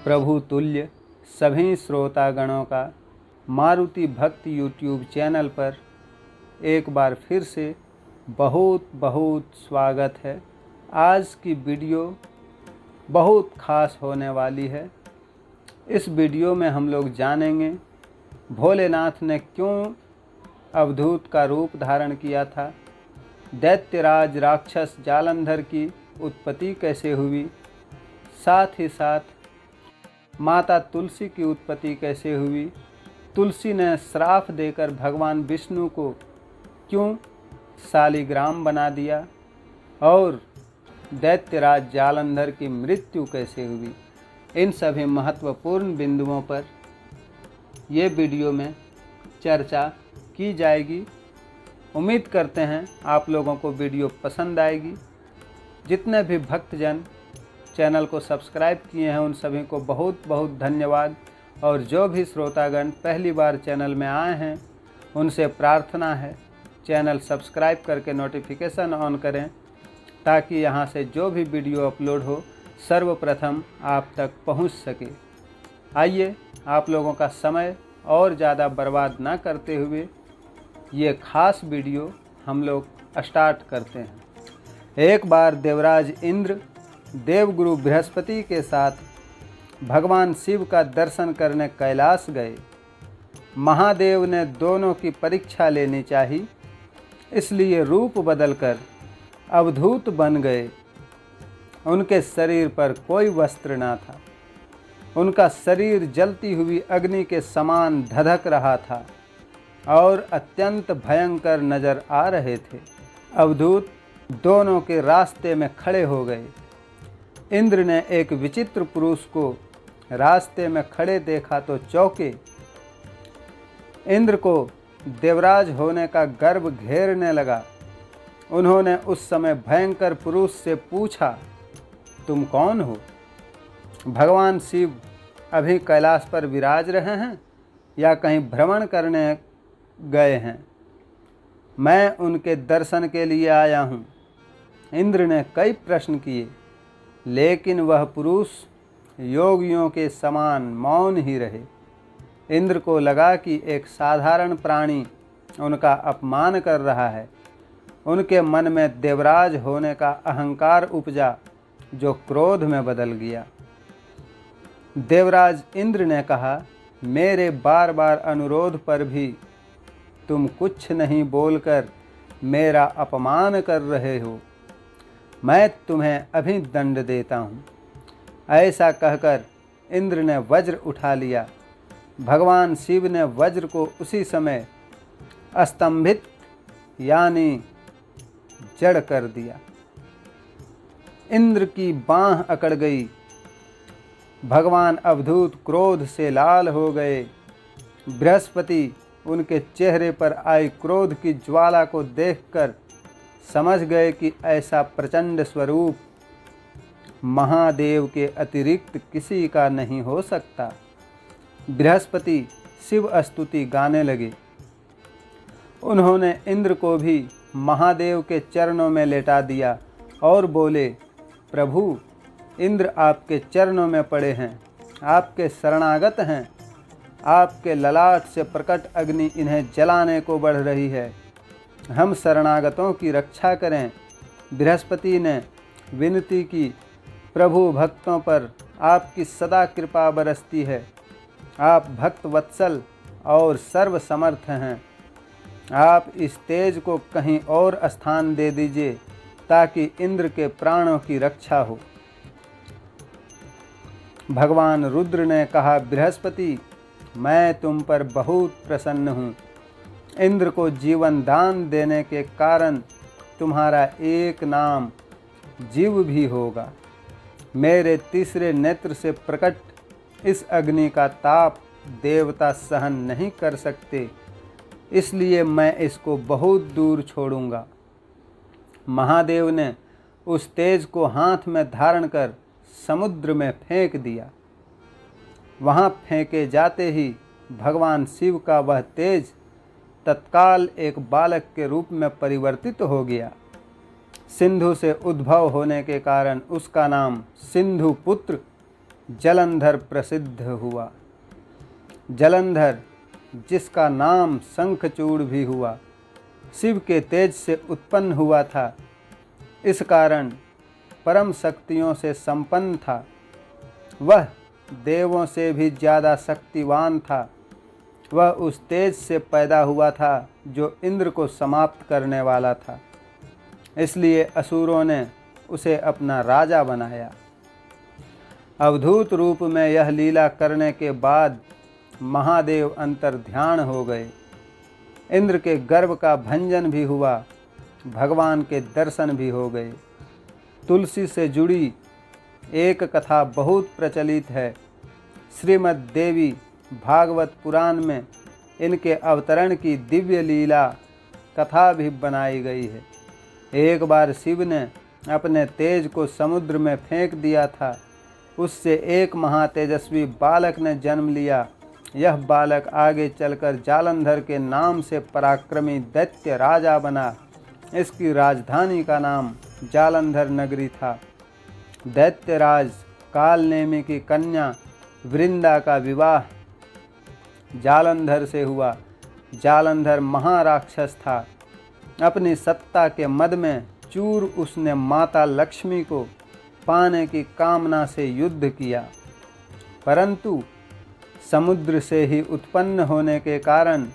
प्रभु तुल्य सभी श्रोतागणों का मारुति भक्त यूट्यूब चैनल पर एक बार फिर से बहुत बहुत स्वागत है। आज की वीडियो बहुत ख़ास होने वाली है। इस वीडियो में हम लोग जानेंगे भोलेनाथ ने क्यों अवधूत का रूप धारण किया था, दैत्यराज राक्षस जालंधर की उत्पत्ति कैसे हुई, साथ ही साथ माता तुलसी की उत्पत्ति कैसे हुई, तुलसी ने श्राप देकर भगवान विष्णु को क्यों शालिग्राम बना दिया और दैत्यराज जालंधर की मृत्यु कैसे हुई। इन सभी महत्वपूर्ण बिंदुओं पर ये वीडियो में चर्चा की जाएगी। उम्मीद करते हैं आप लोगों को वीडियो पसंद आएगी। जितने भी भक्तजन चैनल को सब्सक्राइब किए हैं उन सभी को बहुत बहुत धन्यवाद, और जो भी श्रोतागण पहली बार चैनल में आए हैं उनसे प्रार्थना है चैनल सब्सक्राइब करके नोटिफिकेशन ऑन करें, ताकि यहाँ से जो भी वीडियो अपलोड हो सर्वप्रथम आप तक पहुँच सके। आइए आप लोगों का समय और ज़्यादा बर्बाद ना करते हुए ये खास वीडियो हम लोग स्टार्ट करते हैं। एक बार देवराज इंद्र देवगुरु बृहस्पति के साथ भगवान शिव का दर्शन करने कैलाश गए। महादेव ने दोनों की परीक्षा लेनी चाहिए, इसलिए रूप बदलकर अवधूत बन गए। उनके शरीर पर कोई वस्त्र न था, उनका शरीर जलती हुई अग्नि के समान धधक रहा था और अत्यंत भयंकर नजर आ रहे थे। अवधूत दोनों के रास्ते में खड़े हो गए। इंद्र ने एक विचित्र पुरुष को रास्ते में खड़े देखा तो चौंके। इंद्र को देवराज होने का गर्व घेरने लगा। उन्होंने उस समय भयंकर पुरुष से पूछा, तुम कौन हो? भगवान शिव अभी कैलाश पर विराज रहे हैं या कहीं भ्रमण करने गए हैं? मैं उनके दर्शन के लिए आया हूँ। इंद्र ने कई प्रश्न किए, लेकिन वह पुरुष योगियों के समान मौन ही रहे। इंद्र को लगा कि एक साधारण प्राणी उनका अपमान कर रहा है। उनके मन में देवराज होने का अहंकार उपजा, जो क्रोध में बदल गया। देवराज इंद्र ने कहा, मेरे बार बार अनुरोध पर भी तुम कुछ नहीं बोलकर मेरा अपमान कर रहे हो। मैं तुम्हें अभी दंड देता हूँ। ऐसा कहकर इंद्र ने वज्र उठा लिया। भगवान शिव ने वज्र को उसी समय स्तंभित यानी जड़ कर दिया। इंद्र की बाँह अकड़ गई। भगवान अवधूत क्रोध से लाल हो गए। बृहस्पति उनके चेहरे पर आई क्रोध की ज्वाला को देखकर समझ गए कि ऐसा प्रचंड स्वरूप महादेव के अतिरिक्त किसी का नहीं हो सकता। बृहस्पति शिव स्तुति गाने लगे। उन्होंने इंद्र को भी महादेव के चरणों में लेटा दिया और बोले, प्रभु, इंद्र आपके चरणों में पड़े हैं, आपके शरणागत हैं। आपके ललाट से प्रकट अग्नि इन्हें जलाने को बढ़ रही है। हम शरणागतों की रक्षा करें। बृहस्पति ने विनती की, प्रभु, भक्तों पर आपकी सदा कृपा बरसती है। आप भक्त वत्सल और सर्वसमर्थ हैं। आप इस तेज को कहीं और स्थान दे दीजिए, ताकि इंद्र के प्राणों की रक्षा हो। भगवान रुद्र ने कहा, बृहस्पति, मैं तुम पर बहुत प्रसन्न हूँ। इंद्र को जीवन दान देने के कारण तुम्हारा एक नाम जीव भी होगा। मेरे तीसरे नेत्र से प्रकट इस अग्नि का ताप देवता सहन नहीं कर सकते, इसलिए मैं इसको बहुत दूर छोड़ूंगा। महादेव ने उस तेज को हाथ में धारण कर समुद्र में फेंक दिया। वहाँ फेंके जाते ही भगवान शिव का वह तेज तत्काल एक बालक के रूप में परिवर्तित हो गया। सिंधु से उद्भव होने के कारण उसका नाम सिंधु पुत्र जलंधर प्रसिद्ध हुआ। जलंधर, जिसका नाम शंखचूड़ भी हुआ, शिव के तेज से उत्पन्न हुआ था। इस कारण परम शक्तियों से संपन्न था। वह देवों से भी ज़्यादा शक्तिवान था। वह उस तेज से पैदा हुआ था जो इंद्र को समाप्त करने वाला था। इसलिए असुरों ने उसे अपना राजा बनाया। अवधूत रूप में यह लीला करने के बाद महादेव अंतर्ध्यान हो गए। इंद्र के गर्भ का भंजन भी हुआ, भगवान के दर्शन भी हो गए। तुलसी से जुड़ी एक कथा बहुत प्रचलित है। श्रीमद् देवी भागवत पुराण में इनके अवतरण की दिव्य लीला कथा भी बनाई गई है। एक बार शिव ने अपने तेज को समुद्र में फेंक दिया था। उससे एक महातेजस्वी बालक ने जन्म लिया। यह बालक आगे चलकर जालंधर के नाम से पराक्रमी दैत्य राजा बना। इसकी राजधानी का नाम जालंधर नगरी था। दैत्यराज कालनेमी की कन्या वृंदा का विवाह जालंधर से हुआ। जालंधर महाराक्षस था। अपनी सत्ता के मद में चूर उसने माता लक्ष्मी को पाने की कामना से युद्ध किया, परंतु समुद्र से ही उत्पन्न होने के कारण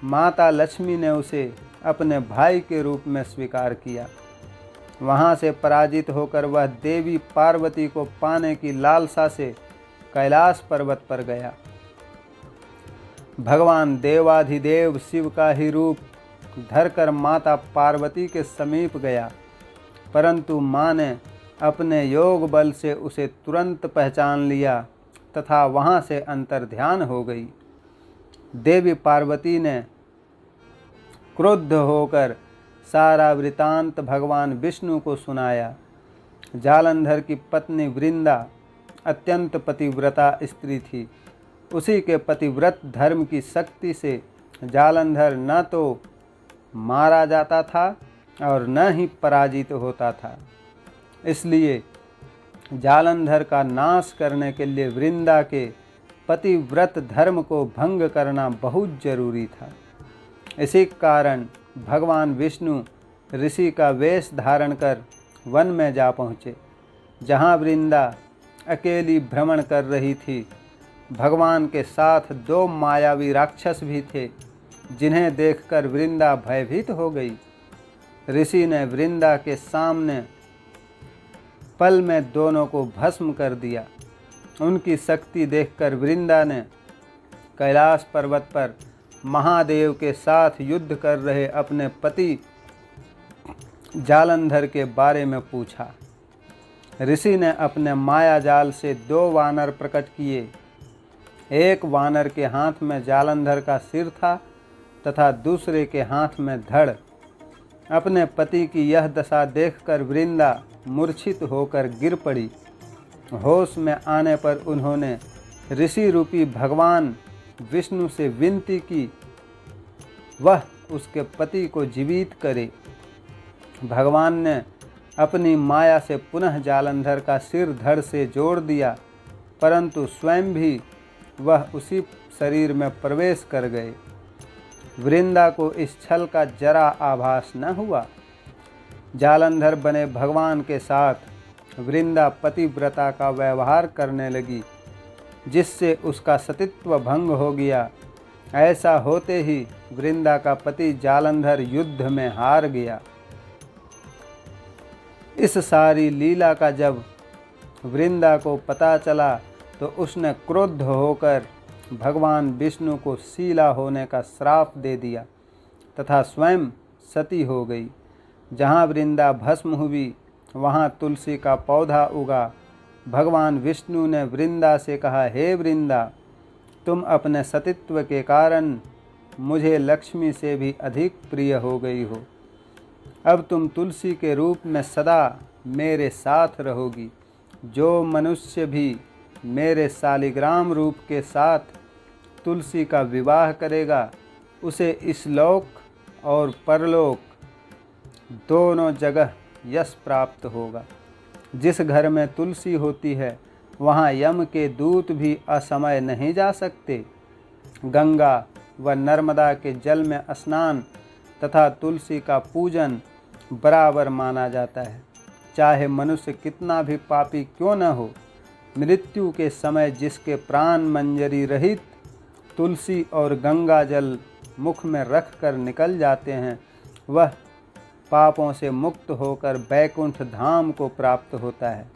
माता लक्ष्मी ने उसे अपने भाई के रूप में स्वीकार किया। वहाँ से पराजित होकर वह देवी पार्वती को पाने की लालसा से कैलाश पर्वत पर गया। भगवान देवाधिदेव शिव का ही रूप धरकर माता पार्वती के समीप गया, परंतु माँ ने अपने योग बल से उसे तुरंत पहचान लिया तथा वहाँ से अंतर्ध्यान हो गई। देवी पार्वती ने क्रुद्ध होकर सारा वृतांत भगवान विष्णु को सुनाया। जालंधर की पत्नी वृंदा अत्यंत पतिव्रता स्त्री थी। उसी के पतिव्रत धर्म की शक्ति से जालंधर न तो मारा जाता था और न ही पराजित होता था। इसलिए जालंधर का नाश करने के लिए वृंदा के पतिव्रत धर्म को भंग करना बहुत जरूरी था। इसी कारण भगवान विष्णु ऋषि का वेश धारण कर वन में जा पहुँचे, जहाँ वृंदा अकेली भ्रमण कर रही थी। भगवान के साथ दो मायावी राक्षस भी थे, जिन्हें देखकर वृंदा भयभीत हो गई। ऋषि ने वृंदा के सामने पल में दोनों को भस्म कर दिया। उनकी शक्ति देखकर वृंदा ने कैलाश पर्वत पर महादेव के साथ युद्ध कर रहे अपने पति जालंधर के बारे में पूछा। ऋषि ने अपने माया जाल से दो वानर प्रकट किए। एक वानर के हाथ में जालंधर का सिर था तथा दूसरे के हाथ में धड़। अपने पति की यह दशा देखकर वृंदा मूर्छित होकर गिर पड़ी। होश में आने पर उन्होंने ऋषि रूपी भगवान विष्णु से विनती की वह उसके पति को जीवित करे। भगवान ने अपनी माया से पुनः जालंधर का सिर धड़ से जोड़ दिया, परंतु स्वयं भी वह उसी शरीर में प्रवेश कर गए। वृंदा को इस छल का जरा आभास न हुआ। जालंधर बने भगवान के साथ वृंदा पतिव्रता का व्यवहार करने लगी, जिससे उसका सतीत्व भंग हो गया। ऐसा होते ही वृंदा का पति जालंधर युद्ध में हार गया। इस सारी लीला का जब वृंदा को पता चला तो उसने क्रुद्ध होकर भगवान विष्णु को शीला होने का श्राप दे दिया तथा स्वयं सती हो गई। जहाँ वृंदा भस्म हुई वहाँ तुलसी का पौधा उगा। भगवान विष्णु ने वृंदा से कहा, हे वृंदा, तुम अपने सतीत्व के कारण मुझे लक्ष्मी से भी अधिक प्रिय हो गई हो। अब तुम तुलसी के रूप में सदा मेरे साथ रहोगी। जो मनुष्य भी मेरे शालिग्राम रूप के साथ तुलसी का विवाह करेगा, उसे इस लोक और परलोक दोनों जगह यश प्राप्त होगा। जिस घर में तुलसी होती है वहाँ यम के दूत भी असमय नहीं जा सकते। गंगा व नर्मदा के जल में स्नान तथा तुलसी का पूजन बराबर माना जाता है। चाहे मनुष्य कितना भी पापी क्यों न हो, मृत्यु के समय जिसके प्राण मंजरी रहित तुलसी और गंगा जल मुख में रख कर निकल जाते हैं, वह पापों से मुक्त होकर बैकुंठ धाम को प्राप्त होता है।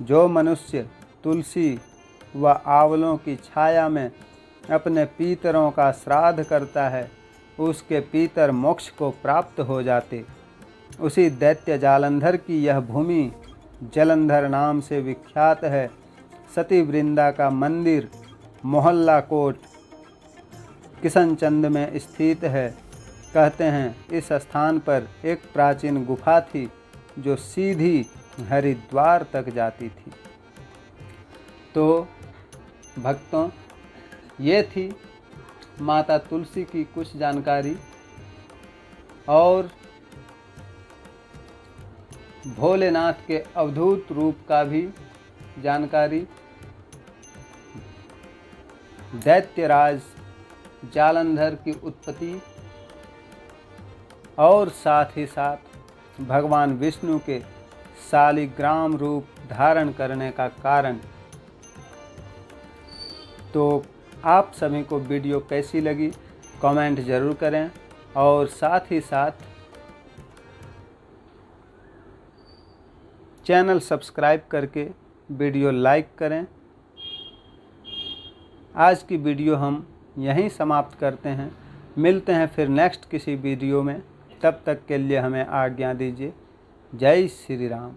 जो मनुष्य तुलसी व आंवलों की छाया में अपने पीतरों का श्राद्ध करता है, उसके पीतर मोक्ष को प्राप्त हो जाते। उसी दैत्य जालंधर की यह भूमि जलंधर नाम से विख्यात है। सती वृंदा का मंदिर मोहल्ला कोट किशनचंद में स्थित है। कहते हैं इस स्थान पर एक प्राचीन गुफा थी जो सीधी हरिद्वार तक जाती थी। तो भक्तों, ये थी माता तुलसी की कुछ जानकारी और भोलेनाथ के अवधूत रूप का भी जानकारी। दैत्यराज जालंधर की उत्पत्ति और साथ ही साथ भगवान विष्णु के शालिग्राम रूप धारण करने का कारण। तो आप सभी को वीडियो कैसी लगी कमेंट ज़रूर करें और साथ ही साथ चैनल सब्सक्राइब करके वीडियो लाइक करें। आज की वीडियो हम यहीं समाप्त करते हैं। मिलते हैं फिर नेक्स्ट किसी वीडियो में। तब तक के लिए हमें आज्ञा दीजिए। जय श्री राम।